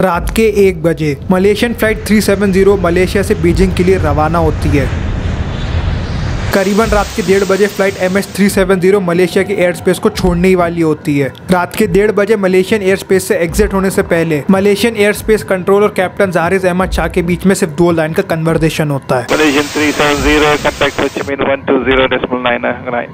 रात के 1 बजे मलेशियन फ्लाइट 370 मलेशिया से बीजिंग के लिए रवाना होती है। करीबन रात के 1:30 बजे फ्लाइट MH370 मलेशिया के एयर स्पेस को छोड़ने ही वाली होती है। रात के 1:30 बजे मलेशियन एयर स्पेस से एग्जिट होने से पहले मलेशियन एयर स्पेस कंट्रोल और कैप्टन जारिस अहमद शाह के बीच में सिर्फ 2 लाइन का कन्वर्सेशन होता है। मलेशियन 370 कांटेक्ट हो ची मिन 120.9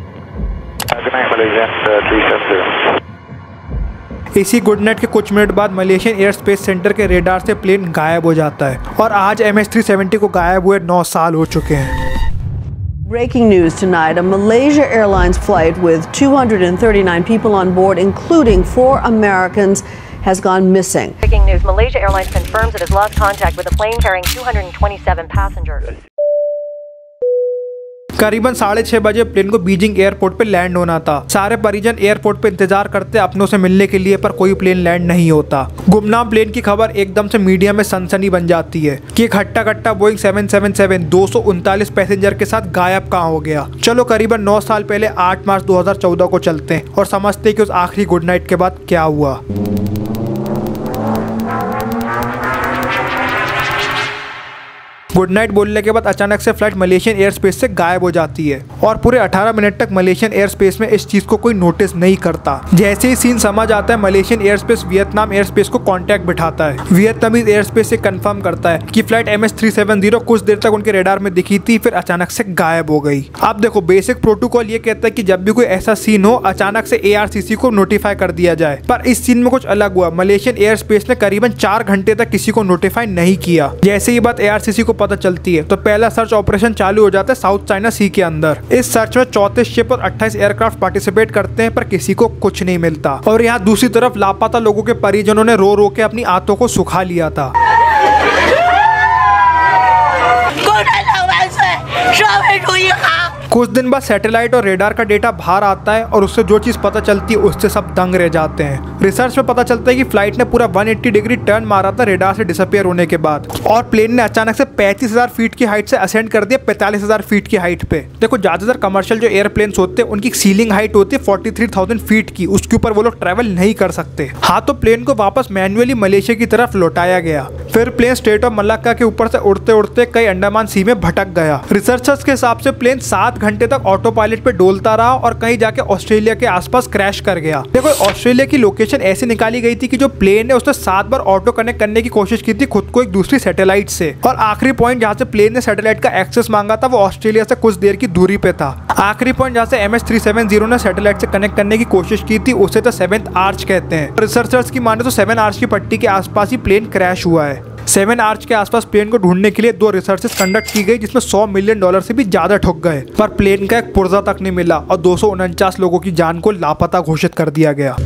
इसी गुड नाइट के कुछ मिनट बाद मलेशियन एयर स्पेस सेंटर के रेडार से प्लेन गायब हो जाता है और आज MH370 को गायब हुए 9 साल हो चुके हैं। Breaking news tonight, a Malaysia Airlines flight with 239 people on board, including 4 Americans, has gone missing. Breaking news, Malaysia Airlines confirms it has lost contact with a plane carrying 227 passengers. करीबन 6:30 बजे plane को Beijing airport पे land होना था। सारे परिजन airport पे इंतजार करते अपनों से मिलने के लिए, पर कोई प्लेन लैंड नहीं होता। गुमनाम प्लेन की खबर एकदम से मीडिया में सनसनी बन जाती है कि एक हट्टा कट्टा बोइंग 777 239 पैसेंजर के साथ गायब कहाँ हो गया। चलो करीबन 9 साल पहले 8 मार्च 2014 को चलते हैं और समझते हैं कि उस आखिरी गुड नाइट के बाद क्या हुआ। गुड नाइट बोलने के बाद अचानक से फ्लाइट मलेशियन एयर स्पेस से गायब हो जाती है और पूरे 18 मिनट तक मलेशियन एयर स्पेस में इस चीज को कोई नोटिस नहीं करता। जैसे ही सीन समझ आता है, Malaysian air space Vietnam air space को कांटेक्ट बिठाता है। वियतनामीज एयर स्पेस से कंफर्म करता है कि फ्लाइट MH370 कुछ देर तक उनके रेडार में दिखी थी, फिर अचानक से गायब हो गई। अब देखो, बेसिक प्रोटोकॉल ये कहता है कि जब भी कोई ऐसा सीन हो, अचानक से ARCC को नोटिफाई कर दिया जाए, पर इस सीन में कुछ अलग हुआ। मलेशियन एयर स्पेस ने करीबन 4 घंटे तक किसी को नोटिफाई नहीं किया। जैसे ये बात ARCC को पता चलती है तो पहला सर्च ऑपरेशन चालू हो जाता है साउथ चाइना सी के अंदर। इस सर्च में 34 शिप और 28 एयरक्राफ्ट पार्टिसिपेट करते हैं, पर किसी को कुछ नहीं मिलता। और यहाँ दूसरी तरफ लापता लोगों के परिजनों ने रो रो के अपनी आंतों को सुखा लिया था। कुछ दिन बाद सैटेलाइट और रेडार का डेटा बाहर आता है और उससे जो चीज पता चलती है उससे सब दंग रह जाते हैं। रिसर्च में पता चलता है कि फ्लाइट ने पूरा 180 डिग्री टर्न मारा था रेडार से डिसअपियर होने के बाद, और प्लेन ने अचानक से 35,000 फीट की हाइट से असेंड कर दिया 45,000 फीट की हाइट पे। देखो, ज्यादातर कमर्शियल जो एयरप्लेन्स होते हैं उनकी सीलिंग हाइट होती है 43,000 फीट की, उसके ऊपर वो लोग ट्रेवल नहीं कर सकते। हाँ, तो प्लेन को वापस मैन्युअली मलेशिया की तरफ लौटाया गया। फिर प्लेन स्टेट ऑफ मलाक्का के ऊपर से उड़ते उड़ते कई अंडमान सी में भटक गया। रिसर्चर्स के हिसाब से प्लेन 7 घंटे तक ऑटो पायलट पे डोलता रहा और कहीं जाके ऑस्ट्रेलिया के आसपास क्रैश कर गया। देखो, ऑस्ट्रेलिया की लोकेशन ऐसी निकाली गई थी कि जो प्लेन है उसने 7 बार ऑटो कनेक्ट करने की कोशिश की थी खुद को एक दूसरी सैटेलाइट से, और आखिरी पॉइंट जहाँ से प्लेन ने सैटेलाइट का एक्सेस मांगा था वो ऑस्ट्रेलिया से कुछ देर की दूरी पे था। आखिरी पॉइंट जहाँ से MH370 ने सैटेलाइट से कनेक्ट करने की कोशिश की थी उसे तो 7th आर्च कहते हैं। रिसर्चर्स की माने तो 7 आर्च की पट्टी के आसपास ही प्लेन क्रैश हुआ है। 7 आर्च के आसपास प्लेन को ढूंढने के लिए 2 रिसर्चेस कंडक्ट की गई, जिसमें $100 मिलियन से भी ज्यादा ठुक गए, पर प्लेन का एक पुर्जा तक नहीं मिला और 249 लोगों की जान को लापता घोषित कर दिया गया।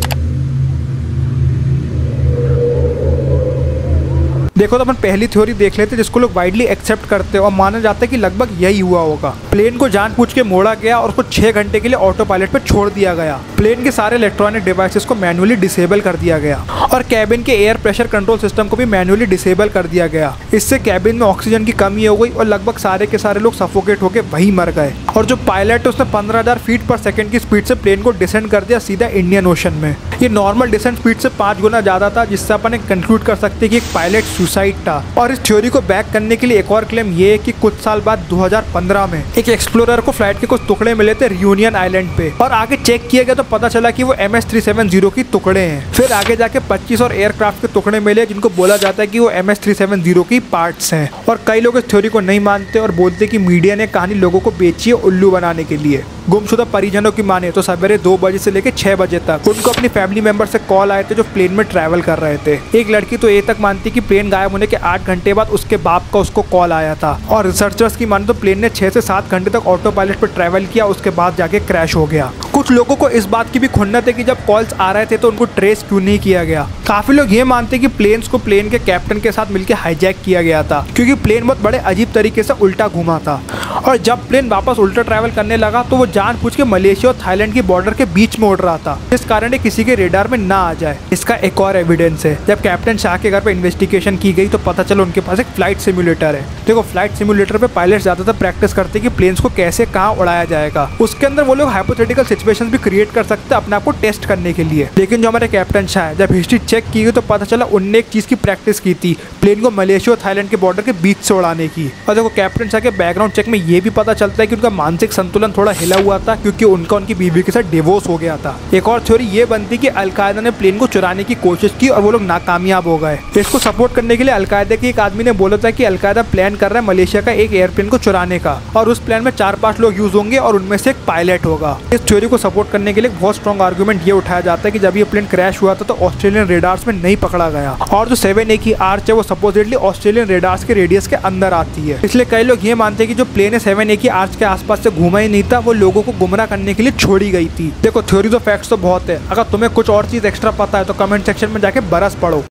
देखो, तो अपन पहली थ्योरी देख लेते जिसको लोग वाइडली एक्सेप्ट करते हैं और माना जाता है कि लगभग यही हुआ होगा। प्लेन को जानबूझ के मोड़ा गया और उसको 6 घंटे के लिए ऑटो पायलट पे छोड़ दिया गया। प्लेन के सारे इलेक्ट्रॉनिक डिवाइसेस को मैन्युअली डिसेबल कर दिया गया और कैबिन के एयर प्रेशर कंट्रोल सिस्टम को भी मैन्युअली डिसेबल कर दिया गया। इससे कैबिन में ऑक्सीजन की कमी हो गई और लगभग सारे के सारे लोग सफोकेट होकर वहीं मर गए। और जो पायलट उसने 15,000 फीट पर सेकंड की स्पीड से प्लेन को डिसेंड कर दिया सीधा इंडियन ओशन में। ये नॉर्मल डिसेंट स्पीड से 5 गुना ज्यादा था, जिससे अपन कंक्लूड कर सकते हैं कि एक पायलट सुसाइड था। और इस थ्योरी को बैक करने के लिए एक और क्लेम ये है कि कुछ साल बाद 2015 में एक एक्सप्लोरर को फ्लाइट के कुछ टुकड़े मिले थे रियूनियन आइलैंड पे, और आगे चेक किया गया तो पता चला कि वो MH370 की टुकड़े हैं। फिर आगे जाके 25 और एयरक्राफ्ट के टुकड़े मिले जिनको बोला जाता है कि वो MH370 की पार्ट्स हैं। और कई लोग इस थ्योरी को नहीं मानते और बोलते कि मीडिया ने कहानी लोगों को बेची है उल्लू बनाने के लिए। गुमशुदा परिजनों की माने तो सवेरे 2 बजे से लेकर 6 बजे तक उनको अपनी फैमिली मेंबर से कॉल आए थे जो प्लेन में ट्रैवल कर रहे थे। एक लड़की तो ये तक मानती कि प्लेन गायब होने के 8 घंटे बाद उसके बाप का उसको कॉल आया था। और रिसर्चर्स की माने तो प्लेन ने 6 से 7 घंटे तक ऑटो पायलट पर ट्रैवल किया, उसके बाद जाके क्रैश हो गया। कुछ लोगों को इस बात की भी खुन्नत है कि जब कॉल्स आ रहे थे तो उनको ट्रेस क्यों नहीं किया गया। काफी लोग ये मानते कि प्लेन्स को प्लेन के कैप्टन के साथ मिलकर हाईजैक किया गया था, क्योंकि प्लेन बहुत बड़े अजीब तरीके से उल्टा घूमा था। और जब प्लेन वापस उल्टा ट्रैवल करने लगा तो वो जानबूझ के मलेशिया और थाईलैंड की बॉर्डर के बीच में उड़ रहा था, जिस कारण किसी के रेडार में ना आ जाए। इसका एक और एविडेंस है, जब कैप्टन शाह के घर पे इन्वेस्टिगेशन की गई तो पता चला उनके पास एक फ्लाइट सिमुलेटर है। देखो, फ्लाइट सिमुलेटर पे पायलट ज्यादातर प्रैक्टिस करते कि प्लेन्स को कैसे कहाँ उड़ाया जाएगा। उसके अंदर वो लोग हाइपोथेटिकल सिचुएशंस भी क्रिएट कर सकते हैं अपने आप को टेस्ट करने के लिए। लेकिन जो हमारे कैप्टन शाह है, जब हिस्ट्री चेक की गई तो पता चला उनने एक चीज की प्रैक्टिस की थी, प्लेन को मलेशिया और थाईलैंड के बॉर्डर के बीच से उड़ाने की। और देखो कैप्टन शाह के बैकग्राउंड चेक में ये भी पता चलता है कि उनका मानसिक संतुलन थोड़ा हिला हुआ था, क्योंकि उनका उनकी बीवी के साथ डिवोर्स हो गया था। एक और थ्योरी ये बनती कि अलकायदा ने प्लेन को चुराने की कोशिश की और वो लोग नाकामयाब हो गए। इसको सपोर्ट करने के लिए अलकायदा के एक आदमी ने बोला था कि अलकायदा प्लान कर रहा है मलेशिया का एक एयरप्लेन को चुराने का, और उस प्लान में 4-5 लोग यूज होंगे और उनमें से एक पायलट होगा। इस थ्योरी को सपोर्ट करने के लिए बहुत स्ट्रॉन्ग आर्गुमेंट ये उठाया जाता है कि जब ये प्लेन क्रैश हुआ था तो ऑस्ट्रेलियन रेडार्स में नहीं पकड़ा गया, और जो 7A की आर्च है वो सपोजिटली ऑस्ट्रेलियन रेडार्स के रेडियस के अंदर आती है। इसलिए कई लोग ये मानते हैं कि जो प्लेन है 7A की आर्च के आसपास से घूमा ही नहीं था, वो लोगों को गुमराह करने के लिए छोड़ी गई थी। देखो थ्योरीज और फैक्ट्स तो बहुत है, अगर तुम्हें कुछ और चीज एक्स्ट्रा पता है तो कमेंट सेक्शन में जाके बरस पढ़ो।